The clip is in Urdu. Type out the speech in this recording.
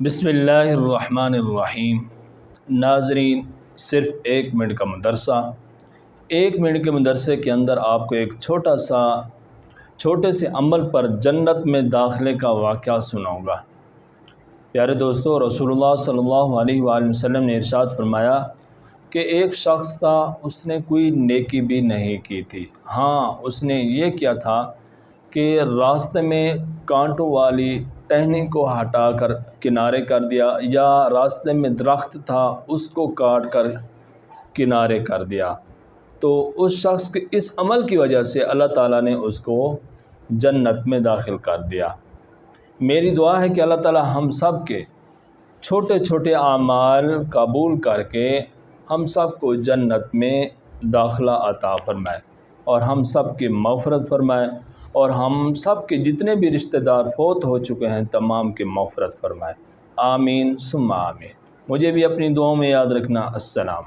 بسم اللہ الرحمن الرحیم۔ ناظرین، صرف 1 منٹ کا مدرسہ۔ 1 منٹ کے مدرسے کے اندر آپ کو ایک چھوٹے سے عمل پر جنت میں داخلے کا واقعہ سناؤں گا۔ پیارے دوستو، رسول اللہ صلی اللہ علیہ وآلہ وسلم نے ارشاد فرمایا کہ ایک شخص تھا، اس نے کوئی نیکی بھی نہیں کی تھی، ہاں اس نے یہ کیا تھا کہ راستے میں کانٹوں والی ٹہنی کو ہٹا کر کنارے کر دیا، یا راستے میں درخت تھا اس کو کاٹ کر کنارے کر دیا، تو اس شخص کے اس عمل کی وجہ سے اللہ تعالیٰ نے اس کو جنت میں داخل کر دیا۔ میری دعا ہے کہ اللہ تعالیٰ ہم سب کے چھوٹے چھوٹے اعمال قبول کر کے ہم سب کو جنت میں داخلہ عطا فرمائے، اور ہم سب کی مغفرت فرمائے، اور ہم سب کے جتنے بھی رشتہ دار فوت ہو چکے ہیں تمام کی مغفرت فرمائے۔ آمین ثم آمین۔ مجھے بھی اپنی دعاؤں میں یاد رکھنا۔ السلام۔